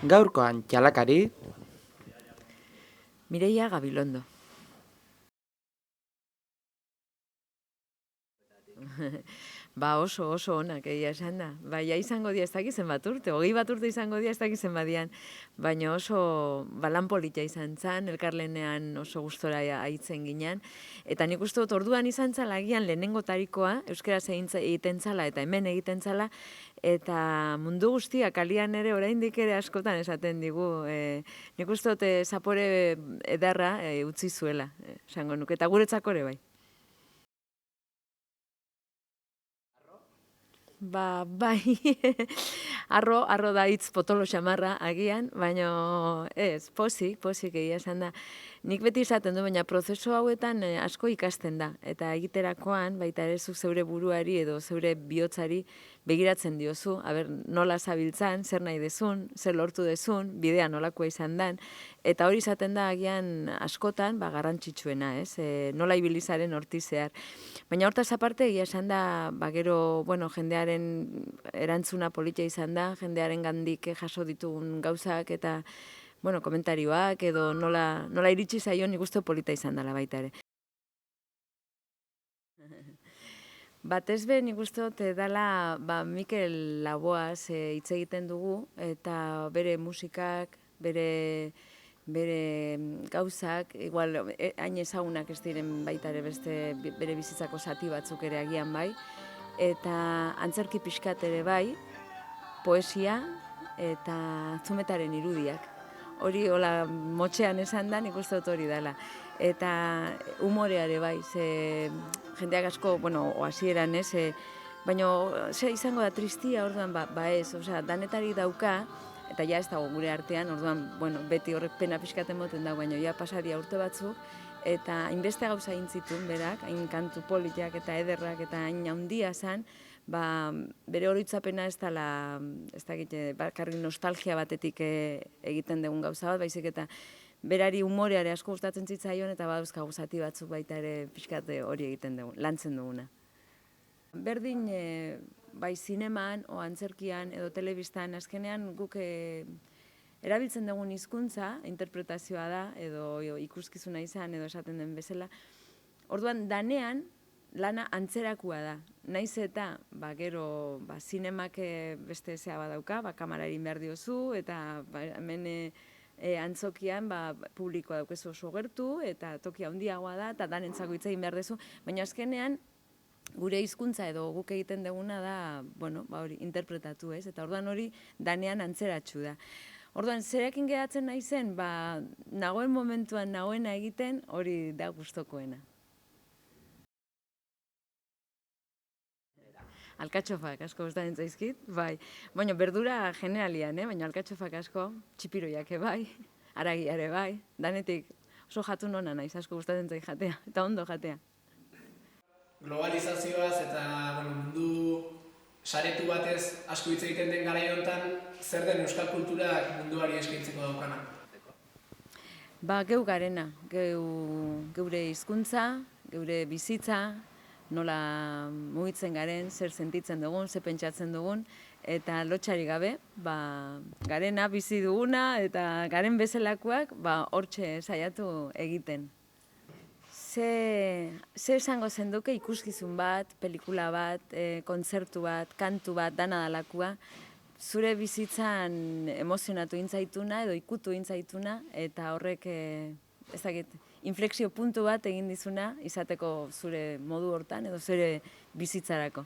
Gaurkoan txalakari, Mireia Gabilondo. Oso onak egia esan da. Ja izango dia ez dakiz zenbat urte, 20 urte izango dia ez dakiz zenbat dian, baina oso lan polita izan zen, elkarlenean oso gustora aitzen ginen. Eta nik uste dut orduan izan zala agian lehenengo tarikoa, euskaraz egiten zala eta hemen egiten zala, eta mundu guztiak alian ere oraindik ere askotan esaten digu. Nik uste dut zapore edarra utzi zuela, esango nuke, eta guretzako ere bai. Bai, arro da hitz potolo xamarra agian, baina ez, pozik egia esan da. Nik beti izaten du, baina prozesu hauetan asko ikasten da. Eta egiterakoan, baita ere zuk zeure buruari edo zeure bihotzari begiratzen diozu. Nola zabiltzan, zer nahi dezun, zer lortu dezun, bidea nolakoa izan dan. Eta hori izaten da agian askotan garrantzitsuena, ez? Nola ibilizaren hortiz zehar. Baina hortaz aparte, egia esan da, gero, jendearen erantzuna politia izan da, jendearen gandik jaso ditugun gauzak eta komentarioak edo nola iritsi zaion nik uste polita izan dela baita ere. Batez be nik uste dut dela Mikel Laboaz hitz egiten dugu eta bere musikak, bere gauzak, igual hain ezagunak ez diren baita ere beste bere bizitzako zati batzuk ere agian bai, eta antzerki pixkat ere bai, poesia eta zumetaren irudiak. Hori hola motxean esan da, nik uste dut hori dela. Eta humoreare bai, ze jendeak asko, hasieran ez, baina izango da tristia orduan ez, danetari dauka, eta ja ez dago gure artean, orduan, beti horrek pena pixkaten moten dago, baina ja pasaria urte batzuk, eta hainbeste gauza egin zituen berak, hain kantu politiak eta ederrak eta hain handia zen, bere oroitzapena ez dela, ez dakit, bakarrik nostalgia batetik egiten dugun gauza bat, baizik eta berari humoreare asko gustatzen zitzaion eta badauzkagu zati batzuk baita ere pixkat hori egiten dugu, lantzen duguna. Berdin, bai zineman, o antzerkian edo telebistan, azkenean guk erabiltzen dugun hizkuntza, interpretazioa da, edo ikuskizuna izan, edo esaten den bezala. Orduan, danean, lana antzerakoa da. Naiz eta, gero, zinemak beste zea badauka, kamararin behar diozu, eta hemen antzokian publikoa daukezu oso gertu, eta tokia handiagoa da, eta danentzako hitz egin behar duzu, baina azkenean, gure hizkuntza edo guk egiten duguna da, hori, interpretatu ez, eta orduan hori danean antzeratsu da. Orduan, zerekin geratzen nahi zen, nagoen momentuan nagoena egiten hori da gustokoena. Alkatxofak asko gustatzen zaizkit, bai. Baina berdura generalian, baina alkatxofak asko, txipiroiak bai, aragiare bai, danetik oso jatun ona naiz, asko gustatzen zait jatea, eta ondo jatea. Globalizazioaz eta mundu saretu batez asko hitz egiten den garai honetan, zer den euskal kulturak munduari eskaintzeko daukana? Geu garena, geure hizkuntza, geure bizitza, nola mugitzen garen, zer sentitzen dugun, zer pentsatzen dugun, eta lotxari gabe, garena bizi duguna eta garen bezalakoak hortxe saiatu egiten. Ze esango zenduke ikuskizun bat, pelikula bat, kontzertu bat, kantu bat, dana dalakoa, zure bizitzan emozionatu intzaituna edo ikutu intzaituna, eta horrek, ez dakit, inflexio puntu bat egin dizuna izateko zure modu hortan edo zure bizitzarako.